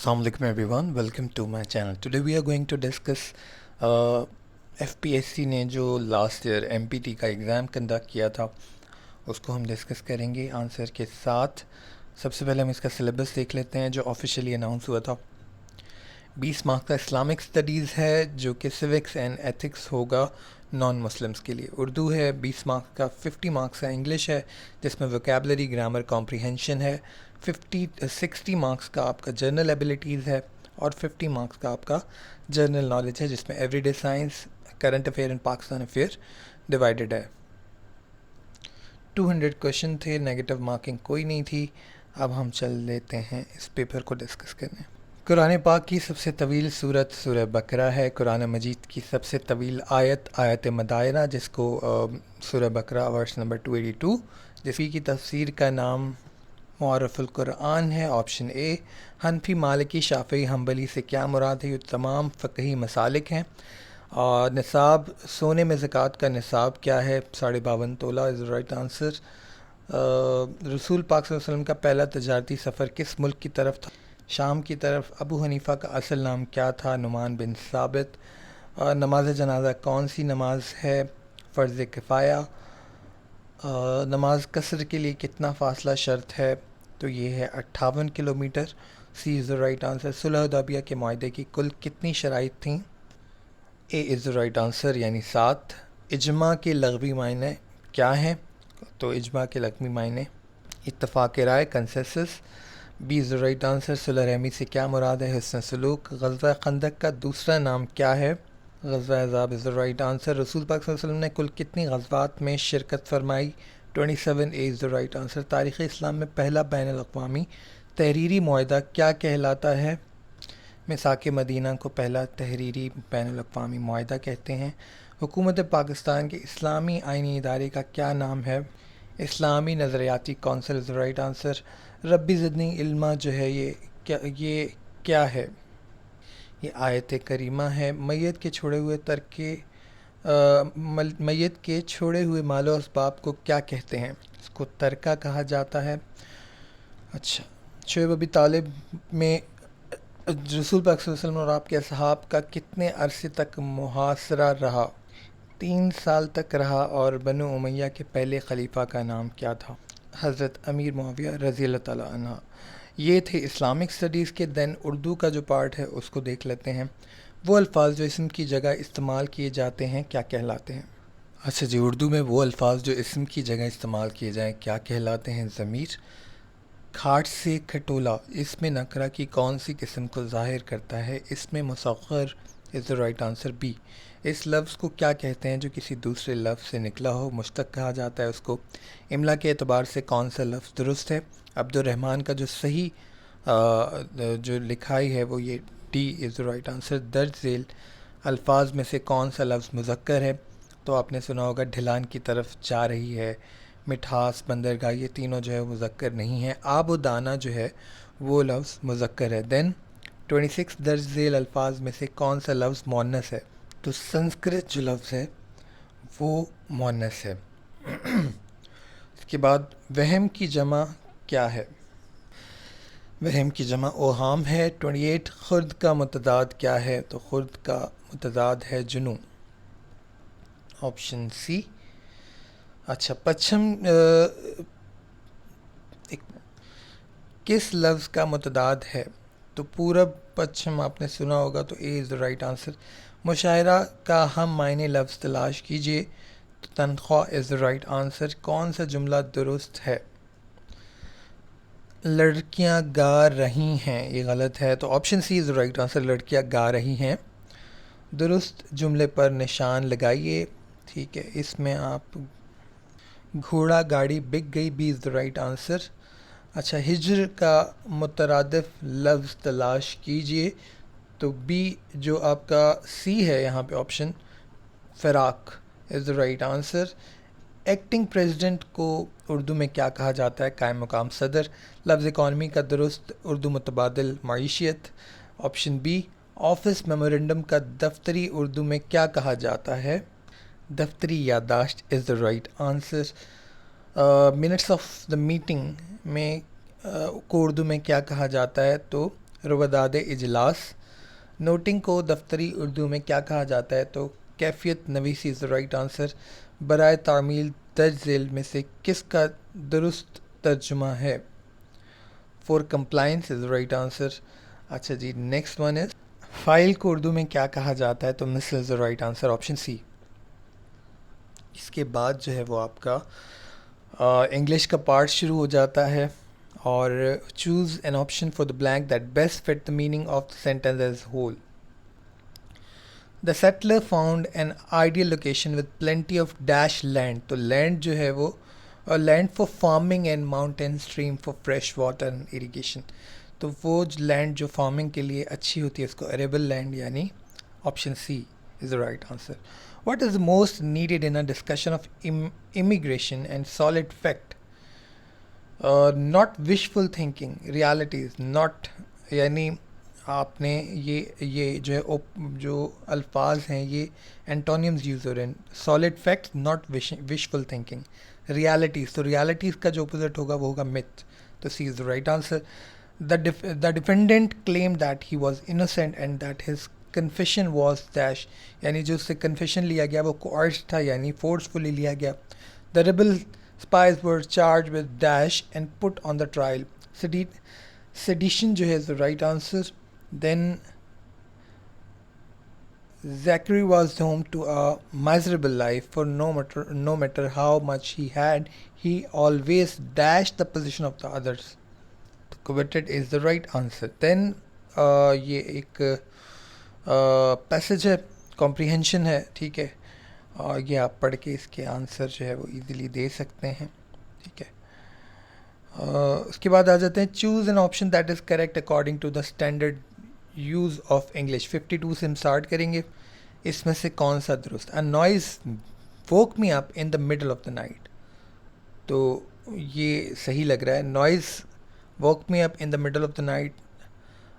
Assalamualaikum everyone, welcome to my channel. Today we are going to discuss FPSC ने जो last year MPT का exam conduct किया था उसको हम डिस्कस करेंगे आंसर के साथ। सबसे पहले हम इसका सिलेबस देख लेते हैं जो ऑफिशियली अनाउंस हुआ था। 20 मार्क्स का इस्लामिक स्टडीज़ है जो कि सिविक्स एंड एथिक्स होगा नॉन मुस्लिम्स के लिए। उर्दू है 20 मार्क्स का, 50 मार्क्स का इंग्लिश है जिसमें वोकेबलरी, ग्रामर, कॉम्प्रिहेंशन है। 60 मार्क्स का आपका जर्नल एबिलिटीज़ है और 50 मार्क्स का आपका जर्नल नॉलेज है जिसमें everyday science, current affair and Pakistan affair divided है। 200 क्वेश्चन थे, नेगेटिव मार्किंग कोई नहीं थी। अब हम चल लेते हैं इस पेपर को डिस्कस करने। कुरान पाक की सबसे तवील सूरत सूरह बकरा है। कुरान मजीद की सबसे तवील आयत आयत मदायना, जिसको सूरह बकरा वर्स नंबर 282, जिसकी तफसीर का नाम मुआरफ़ुल कुरान है। Option A. Hanafi, Maliki, शाफ़ी, humbly से क्या मुराद है? ये तमाम फ़क़ही मसालिक हैं। और निसाब, सोने में ज़कात का निसाब क्या है? 52.5 तोला इज़ राइट आंसर। रसूल पाक सल्लल्लाहु अलैहि वसल्लम का पहला तजारती सफ़र किस मुल्क की तरफ था? शाम की तरफ। अबू हनीफ़ा का असल नाम क्या था? नुमान बिन साबित। नमाज जनाजा कौन सी नमाज है? फ़र्ज़ किफ़ाया। नमाज कसर के लिए कितना फ़ासला शर्त है? तो ये है 58 kilometre. C is the right answer. सुलह हुदैबिया के मुआहदे की कुल कितनी शराइत थीं? A is the right answer यानी 7। इजमा के लग़वी मायने क्या हैं? तो इजमा के लग़वी मायने इत्तफ़ाक़ राय, consensus. B is the right answer. सुलह रहमी से क्या मुराद है? हुस्न सलूक। ग़ज़वा खंदक का दूसरा नाम क्या है? ग़ज़वा अहज़ाब इज़ द राइट आंसर। रसूल पाक सल्लल्लाहु अलैहि वसल्लम ने कुल कितनी ग़ज़वात में शिरकत फरमाई? 27। ए इज़ द राइट आंसर। तारीख़ इस्लाम में पहला बैनुल अक़वामी तहरीरी मुआहदा क्या कहलाता है? मिसाक मदीना को पहला तहरीरी बैनुल अक़वामी मुआहदा कहते हैं। हुकूमत पाकिस्तान के इस्लामी आइनी इदारे का क्या नाम है? इस्लामी नज़रियाती council is the right answer. रब्बी ज़िदनी इल्मा जो है ये क्या है? ये आयत करीमा है। मैयत के छोड़े हुए मैयत के छोड़े हुए मालो असबाब को क्या कहते हैं? इसको तरका कहा जाता है। अच्छा, शोएब अबी तालिब में रसूल पाक सल्लल्लाहु अलैहि वसल्लम और आपके असहाब का कितने अरसे तक मुहासरा रहा? 3 साल तक रहा। और बनु उमैया के पहले खलीफा का नाम क्या था? हज़रत अमीर मुआविया रज़ी अल्लाह ताला अन्हा। ये थे इस्लामिक स्टडीज़ के। दैन उर्दू का जो पार्ट है उसको देख लेते हैं। वो अल्फाज जो इसम की जगह इस्तेमाल किए जाते हैं क्या कहलाते हैं? अच्छा जी, उर्दू में वो अल्फाज जो इसम की जगह इस्तेमाल किए जाएँ क्या कहलाते हैं? ज़मीर। खाट से खटोला इसमें नकरा की कौन सी किस्म को ज़ाहिर करता है? इसमें मुसग़्ग़र is the right answer. B. इस लफ्ज़ को क्या कहते हैं जो किसी दूसरे लफ्ज़ से निकला हो? मुश्तक़ कहा जाता है उसको। इमला के एतबार से कौन सा लफ्ज़ दुरुस्त है? अब्दुर्रहमान का जो सही जो लिखाई है वो ये D is the right answer. दर्ज झेल अल्फाज में से कौन सा लफ्ज़ मुज़क्कर है? तो आपने सुना होगा ढलान की तरफ जा रही है, मिठास, बंदरगाह, ये तीनों जो है मुज़क्कर नहीं है। आब व दाना जो है वो लफ्ज़ मुज़क्कर है। देन 26 दर्ज झेल अल्फाज में से कौन सा लफ्ज़ मुअन्नस है? तो संस्कृत जो लफ्ज़ है वो मुअन्नस है। इसके बाद वहम की जमा क्या है? वहम की जमा ओहाम है। 28 खुर्द का मुतदाद क्या है? तो खुर्द का मुतदाद है जुनू। Option C. अच्छा, पश्चिम किस लफ्ज़ का मुतदाद है? तो पूरब पश्चिम आपने सुना होगा, तो A is the right answer. मुशायरा का हम मायने लफ्ज़ तलाश कीजिए। तो तनख्वाह इज़ द राइट आंसर। कौन सा जुमला दुरुस्त है? लड़कियां गा रही हैं, ये गलत है। तो option C is the right answer. लड़कियां गा रही हैं। दुरुस्त जुमले पर निशान लगाइए। ठीक है, इसमें आप घोड़ा गाड़ी बिक गई, B is the right answer. अच्छा, हिज्र का मुतरादिफ लफ्ज़ तलाश कीजिए। तो बी जो आपका सी है यहाँ पे ऑप्शन, फ़िराक is the right answer. Acting president को उर्दू में क्या कहा जाता है? कायम मुकाम सदर। लफ्ज़ इकॉनमी का दुरुस्त उर्दू मुतबादिल मईशियत। Option B. ऑफिस मेमोरेंडम का दफ्तरी उर्दू में क्या कहा जाता है? दफ्तरी यादाश्त is the right answer. Minutes of the meeting में को उर्दू में क्या कहा जाता है? तो रुवदाद इजलास। नोटिंग को दफ्तरी उर्दू में क्या कहा जाता है? तो कैफियत नवीसी इज़ द राइट आंसर। बराए तामील दर्ज झेल में से किसका दुरुस्त तर्जुमा है? For compliance is the right answer. अच्छा जी, नेक्स्ट वन इज फाइल को उर्दू में क्या कहा जाता है? तो मिसल is the right answer, option C. इसके बाद जो है वो आपका इंग्लिश का पार्ट शुरू हो जाता है और choose an option for the blank that best fit the meaning of the sentence as whole. The settler found an ideal location with plenty of dash land. तो लैंड जो है वो land for farming and mountain stream for fresh water and irrigation. तो वो land जो farming के लिए अच्छी होती है उसको अरेबल लैंड, यानी option C is the right answer. What is most needed in a discussion of immigration and solid fact? Not wishful thinking, realities, not, यानी आपने ये जो है जो अल्फाज हैं ये एंटोनियम्स यूज़ हो रहे हैं। Solid facts, not wishful thinking. Realities, तो रियलिटीज़ का जो अपोजिट होगा वो होगा मिथ। तो C is the right answer. The defendant claim that he was innocent and that his confession was dash, यानी जो उससे कन्फेशन लिया गया वो कोर्स था, यानी फोर्सफुली लिया गया। The rebel spies were charge with dash and put on the trial. Sedition जो है the right answer. Then Zachary was home to a miserable life, for no matter how much he had, he always dashed the position of the others. Coveted is the right answer. Then ये एक passage है, comprehension है, ठीक है, और ये आप पढ़ के इसके आंसर जो है वो इजीली दे सकते हैं, ठीक है। उसके बाद आ जाते हैं choose an option that is correct according to the standard use of English. 52 से हम स्टार्ट करेंगे। इसमें से कौन सा दुरुस्त? अ noise woke me up in the middle of the night. तो ये सही लग रहा है। Noise woke me up in the middle of the night.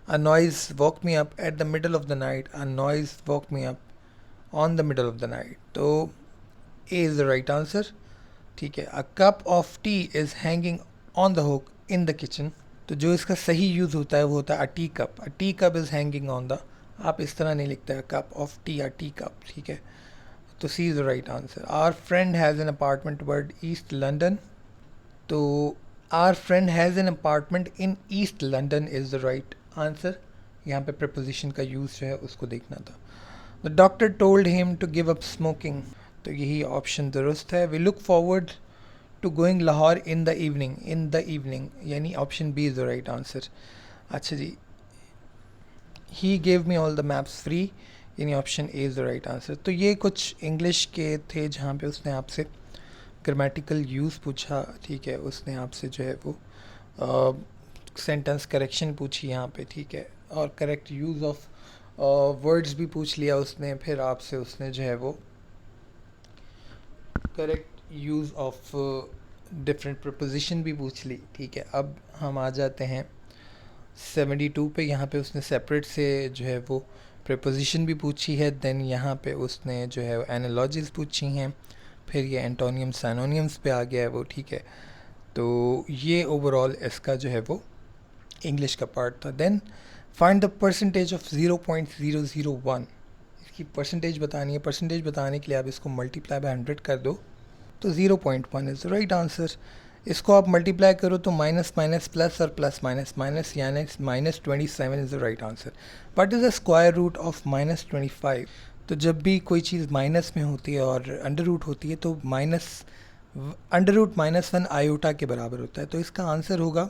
A noise woke me up at the middle of the night. A noise woke me up on the middle of the night. तो A is the right answer. ठीक है। A cup of tea is hanging on the hook in the kitchen. तो जो इसका सही use होता है वो होता है a tea cup. A tea cup is hanging on the, आप इस तरह नहीं लिखते हैं cup of tea, a tea cup, ठीक है। तो C is the right answer. Our friend has an apartment toward East London. तो our friend has an apartment in East London is the right answer. यहाँ पे preposition का use जो है उसको देखना था। The doctor told him to give up smoking. तो यही ऑप्शन दुरुस्त है। We look forward to going Lahore in the evening, यानी option B is the right answer. अच्छा जी, he gave me all the maps free, यानी option A is the right answer. तो ये कुछ इंग्लिश के थे जहाँ पे उसने आपसे ग्रामेटिकल यूज़ पूछा, ठीक है, उसने आपसे जो है वो सेंटेंस करेक्शन पूछी यहाँ पे, ठीक है, और करेक्ट यूज़ ऑफ वर्ड्स भी पूछ लिया उसने। फिर आपसे उसने जो है वो correct use of different preposition भी पूछ ली, ठीक है। अब हम आ जाते हैं 72 पे। यहाँ पे उसने सेपरेट से जो है वो प्रपोजिशन भी पूछी है। देन यहाँ पे उसने जो है एनालॉजीज़ पूछी हैं। फिर ये एंटोनियम्स साइनोनियम्स पे आ गया है वो, ठीक है। तो ये ओवरऑल इसका जो है वो इंग्लिश का पार्ट था। Then find the percentage of 0.001। इसकी परसेंटेज बतानी है। परसेंटेज बताने के लिए आप इसको मल्टीप्लाई बाय 100 कर दो, तो 0.1 इज़ द राइट आंसर। इसको आप मल्टीप्लाई करो तो माइनस माइनस प्लस और प्लस माइनस माइनस, यानी -27 is the right answer. What is the square root of -25? तो जब भी कोई चीज़ माइनस में होती है और अंडर रूट होती है तो अंडर रूट -1 आयोटा के बराबर होता है। तो इसका आंसर होगा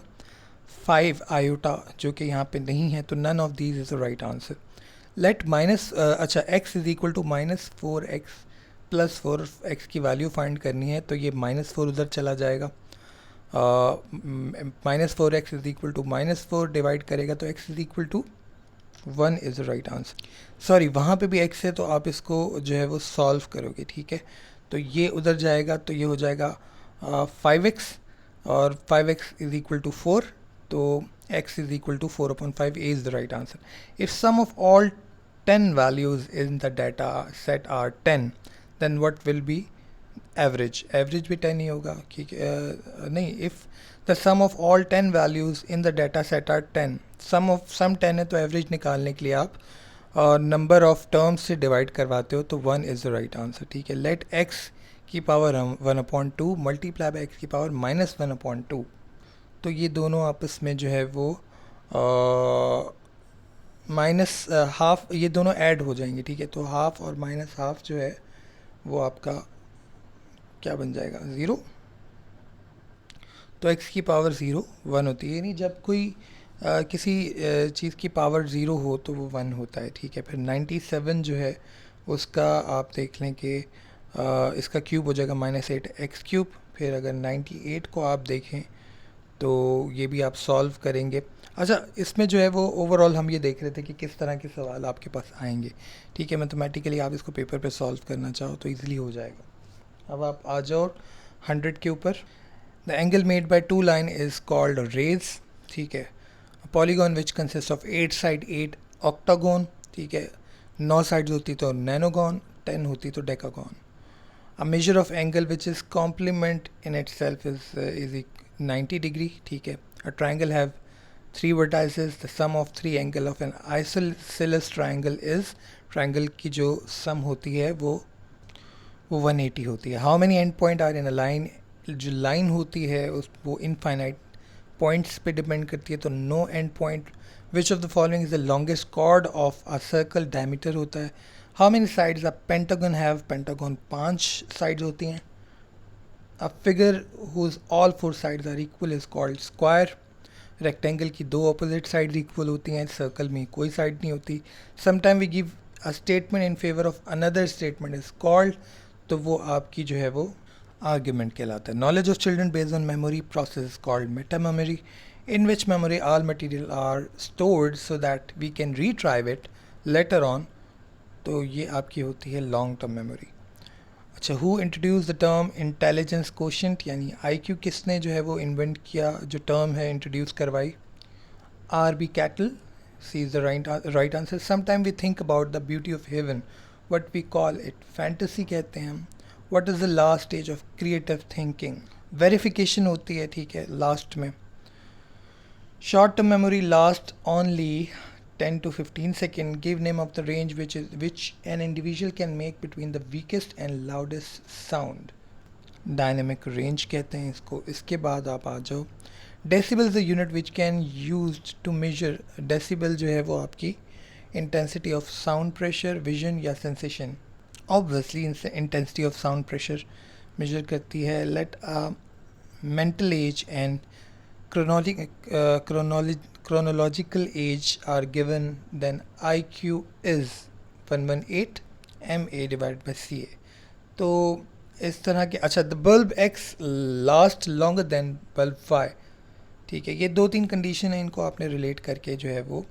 5 आयोटा, जो कि यहाँ पे नहीं है। तो none of these is the right answer. Let x is equal to -4x plus 4x की वैल्यू फाइंड करनी है। तो ये -4 उधर चला जाएगा। -4x is equal to -4 divide करेगा तो x is equal to 1 is the right answer. Sorry, वहाँ पे भी x है तो आप इसको जो है वो सॉल्व करोगे, ठीक है। तो ये उधर जाएगा तो ये हो जाएगा 5x, और 5x इज़ इक्वल टू 4, तो x is equal to 4/5 is the right answer. If sum of all 10 values in the data set are 10, then what will be average, average भी 10 ही होगा क्योंकि नहीं, if the sum of all 10 values in the data set are 10, sum 10 है तो average निकालने के लिए आप नंबर ऑफ टर्म्स से डिवाइड करवाते हो, तो 1 इज़ द राइट आंसर। ठीक है, लेट एक्स की पावर हम 1/2 मल्टीप्लाई बाई एक्स की पावर -1/2, तो ये दोनों आपस में जो है वो माइनस हाफ, ये दोनों ऐड हो जाएंगे। ठीक है, तो हाफ और माइनस हाफ जो है वो आपका क्या बन जाएगा, 0। तो x की पावर 0 1 होती है, नहीं जब कोई किसी चीज़ की पावर 0 हो तो वो 1 होता है। ठीक है, फिर 97 जो है उसका आप देख लें कि इसका क्यूब हो जाएगा -8x³। फिर अगर 98 को आप देखें तो ये भी आप सॉल्व करेंगे। अच्छा, इसमें जो है वो ओवरऑल हम ये देख रहे थे कि किस तरह के सवाल आपके पास आएंगे। ठीक है, मैथमेटिकली आप इसको पेपर पे सॉल्व करना चाहो तो इजीली हो जाएगा। अब आप आ जाओ 100 के ऊपर। The angle made by two line is called rays. ठीक है, polygon which consist of 8 side 8 octagon. ठीक है, 9 साइड्स होती तो नैनोगॉन, 10 होती तो decagon. A measure of angle which is complement in itself is 90 degree. ठीक है, a triangle have 3 vertices, the sum of 3 angle of an isosceles triangle is, triangle की जो sum होती है वो 180 होती है। How many end point are in a line, जो line होती है उस वो infinite points पे depend करती है, तो no end point। Which of the following is the longest chord of a circle, diameter होता है। How many sides a pentagon have, pentagon 5 sides होती हैं। A figure whose all 4 sides are equal is called square। rectangle की 2 opposite sides equal होती हैं, circle में कोई side नहीं होती। Sometime we give a statement in favor of another statement is called, तो वो आपकी जो है वो argument कहलाता है। Knowledge of children based on memory process is called metamemory, in which memory all material are stored so that we can retrieve it later on, तो ये आपकी होती है लॉन्ग टर्म मेमोरी। अच्छा, who introduce the term intelligence quotient, यानी IQ किसने जो है वो इन्वेंट किया, जो टर्म है इंट्रोड्यूस करवाई। R.B. Cattell, C is the right answer. Sometime we think about the beauty of heaven, what we call it fantasy कहते हैं हम। What is the last stage of creative thinking, verification होती है। ठीक है, last में। Short term memory last only 10 to 15 seconds. Give name of the range which an individual can make between the weakest and loudest sound. Dynamic range कहते हैं इसको। इसके बाद आप आ जाओ decibel is the unit which can use to measure. Decibel जो है वो आपकी intensity of sound pressure, vision या सेंसेशन। Obviously intensity of sound pressure measure करती है। Let mental age and chronological age are given, then IQ is 118 MA divided by CA। तो इस तरह के। अच्छा, the bulb X last longer than bulb Y। ठीक है, ये 2-3 कंडीशन है, इनको आपने रिलेट करके जो है वो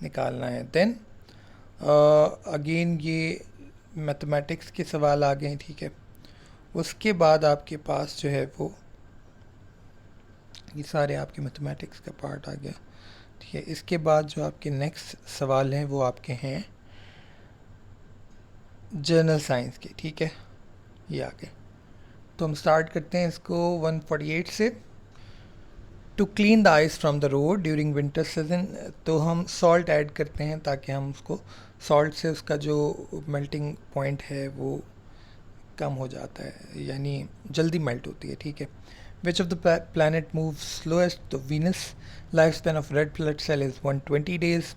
निकालना है। देन अगेन ये मैथमेटिक्स के सवाल आ गए। ठीक है, उसके बाद आपके पास जो है वो ये सारे आपके मैथमेटिक्स का पार्ट आ गया। ठीक है, इसके बाद जो आपके नेक्स्ट सवाल हैं वो आपके हैं जर्नल साइंस के। ठीक है, ये आ गए, तो हम स्टार्ट करते हैं इसको 148 से। To clean the ice from the road during winter season, तो हम सॉल्ट ऐड करते हैं ताकि हम उसको सॉल्ट से उसका जो मेल्टिंग पॉइंट है वो कम हो जाता है, यानी जल्दी मेल्ट होती है। ठीक है, Which of the planet moves slowest? तो Venus। Lifespan of red blood cell is 120 days.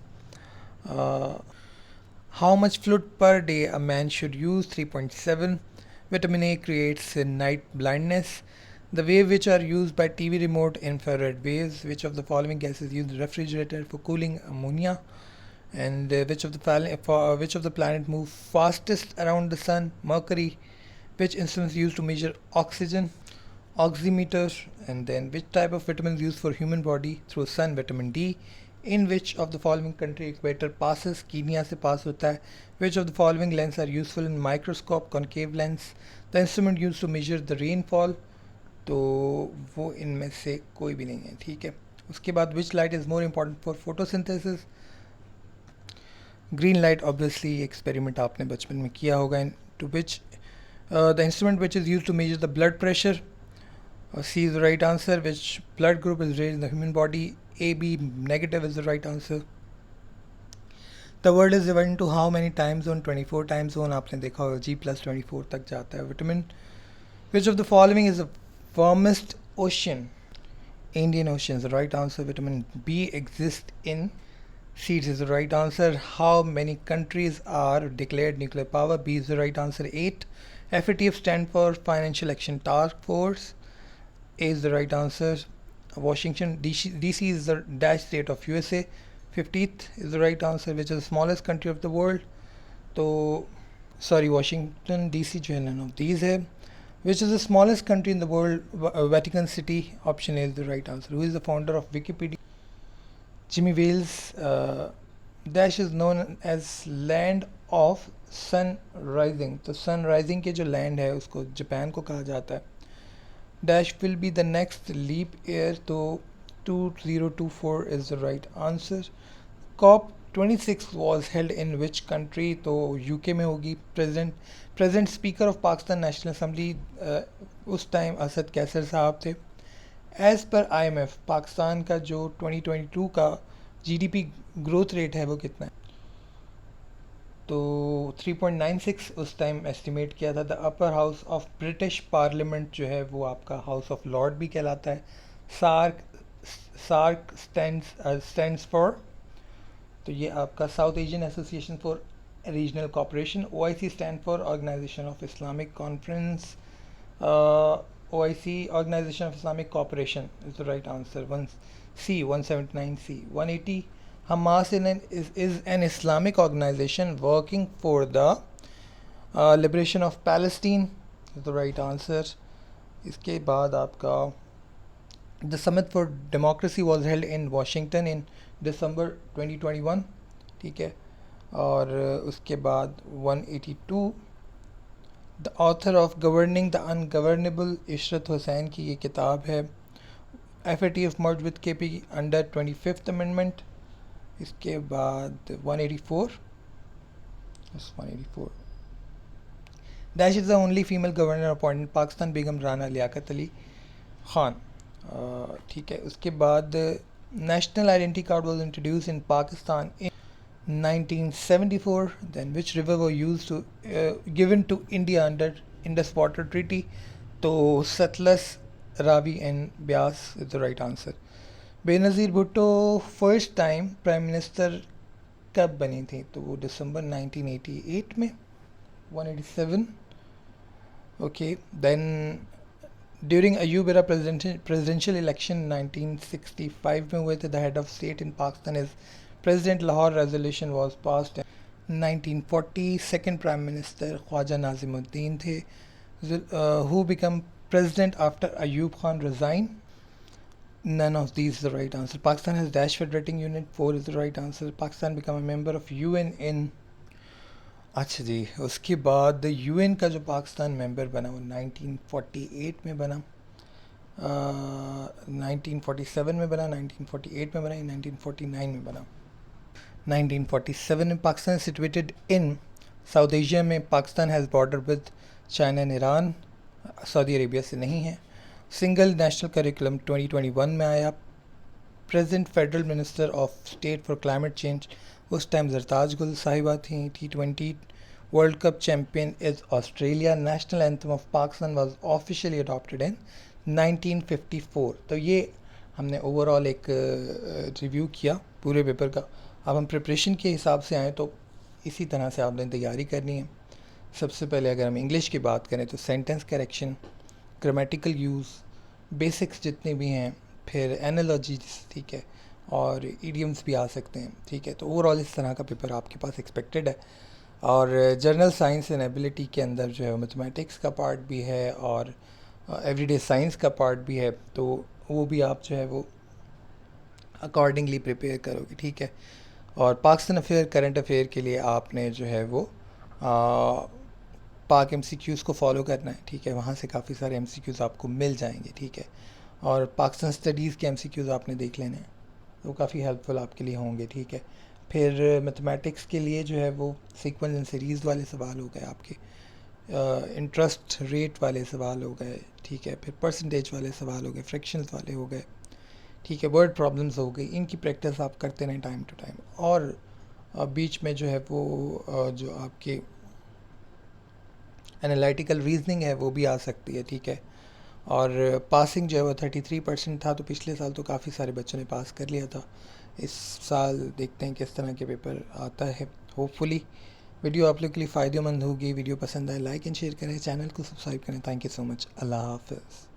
How much fluid per day a man should use? 3.7. Vitamin A creates night blindness. The wave which are used by TV remote, infrared waves. Which of the following gases use refrigerator for cooling? Ammonia. And which of the planet move fastest around the sun? Mercury. Which instruments used to measure oxygen? Oximeter. And then which type of vitamin is used for human body through sun? Vitamin D. In which of the following country equator passes? Kenya से पास होता है। Which of the following lenses are useful in microscope? Concave lens. The instrument used to measure the rainfall, तो वो इनमें से कोई भी नहीं है। ठीक है, उसके बाद which light is more important for photosynthesis? Green light. Obviously experiment आपने बचपन में किया होगा। To which The instrument which is used to measure the blood pressure. C is the right answer. Which blood group is raised in the human body? AB negative is the right answer. The world is divided into how many time zone? 24 time zone. आपने देखा होगा G+24 तक जाता है. Vitamin. Which of the following is the warmest ocean? Indian Ocean is the right answer. Vitamin B exists in seeds is the right answer. How many countries are declared nuclear power? B is the right answer. 8. FATF stand for Financial Action Task Force. A is the right answer. Washington DC is the dash state of USA. 50th is the right answer. Which is the smallest country of the world? तो sorry, Washington DC जो है none of these है. Which is the smallest country in the world? Vatican City. Option A is the right answer. Who is the founder of Wikipedia? Jimmy Wales. Dash is known as land of sun rising. तो sun rising के जो land है उसको Japan को कहा जाता है. Dash will be the next leap year. तो 2024 is the right answer. COP26 was held in which country? तो UK में होगी. President Speaker of Pakistan National Assembly उस टाइम असद कैसर साहब थे. एज़ पर IMF पाकिस्तान का जो 2022 का GDP ग्रोथ रेट है वो कितना है? तो 3.96 उस टाइम एस्टिमेट किया था. The upper house of British parliament जो है वो आपका हाउस ऑफ लॉर्ड भी कहलाता है. सार्क स्टैंड्स फॉर, तो ये आपका South Asian Association for Regional Cooperation. OIC stand for Organisation of Islamic Conference. OIC Organisation of Islamic Cooperation is the right answer. 179C. 180 Hamas is an Islamic organization working for the liberation of Palestine is the right answer. इसके बाद आपका The Summit for Democracy was held in Washington in December 2021. ठीक है. और उसके बाद 182 The author of Governing the Ungovernable Ishrat Hussain की ये किताब है. FATF merged with KP under 25th Amendment. इसके बाद 184 Dash is the only female governor appointed in Pakistan. बेगम राना लियाकत अली खान. ठीक है. उसके बाद National Identity Card was introduced in Pakistan in 1974. Then which river were used to given to India under Indus Water Treaty? तो Sutlej, Ravi and Beas is the right answer. Benazir Bhutto first time prime minister कब बनी थी? तो वो दिसंबर 1988 में. 187. Okay. Then during Ayub era presidential election 1965 में हुए थे. The head of state in Pakistan is president. Lahore resolution was passed 1940. Second prime minister Khwaja Nazimuddin थे. Who became president after Ayub Khan resign? None of these is the right answer. Pakistan has dash federating unit. 4 is the right answer. Pakistan become a member of UN in. अच्छा जी. उसके बाद UN का जो Pakistan member बना वो 1948 में बना, 1947 में बना, 1948 में बना, 1949 में बना. 1947 में Pakistan situated in South Asia में. Pakistan has border with China and Iran. Saudi Arabia से नहीं है. सिंगल नेशनल करिकुलम 2021 में आया. Present federal minister of state for climate change उस टाइम जरताज गुल साहिबा थी. T20 world cup champion is Australia. National anthem of Pakistan was officially adopted in 1954. तो ये हमने ओवरऑल एक रिव्यू किया पूरे पेपर का. अब हम प्रिपरेशन के हिसाब से आएँ तो इसी तरह से आपने तैयारी करनी है. सबसे पहले अगर हम इंग्लिश की बात करें तो sentence correction, grammatical use, basics जितने भी हैं, फिर एनालॉजीज, ठीक है, और इडियम्स भी आ सकते हैं. ठीक है. तो ओवरऑल इस तरह का पेपर आपके पास एक्सपेक्टेड है. और जनरल साइंस एंड एबिलिटी के अंदर जो है मैथमेटिक्स का पार्ट भी है और एवरीडे साइंस का पार्ट भी है. तो वो भी आप जो है वो अकॉर्डिंगली प्रिपेयर करोगे. ठीक है. और पाकिस्तान अफेयर, करंट अफेयर के लिए आपने जो है वो पाक MCQs को फॉलो करना है. ठीक है. वहाँ से काफ़ी सारे MCQs आपको मिल जाएंगे. ठीक है. और पाकिस्तान स्टडीज़ के MCQs आपने देख लेने हैं, वो काफ़ी हेल्पफुल आपके लिए होंगे. ठीक है. फिर मैथमेटिक्स के लिए जो है वो सीक्वेंस एंड सीरीज़ वाले सवाल हो गए आपके. इंटरेस्ट रेट वाले सवाल हो गए, ठीक है, फिर परसेंटेज वाले सवाल हो गए, फ्रैक्शंस वाले हो गए, ठीक है, वर्ड प्रॉब्लम्स हो गई। इनकी प्रैक्टिस आप करते रहें टाइम टू टाइम। और बीच में जो है वो जो आपकी एनालिटिकल रीजनिंग है वो भी आ सकती है, ठीक है। और पासिंग जो है वो 33% था, तो पिछले साल तो काफ़ी सारे बच्चों ने पास कर लिया था। इस साल देखते हैं किस तरह के पेपर आता है। होपफुली वीडियो आप लोग के लिए फ़ायदेमंद होगी। वीडियो पसंद आए लाइक एंड शेयर करें, चैनल को सब्सक्राइब करें। Thank you so much. Allah हाफ़िज़।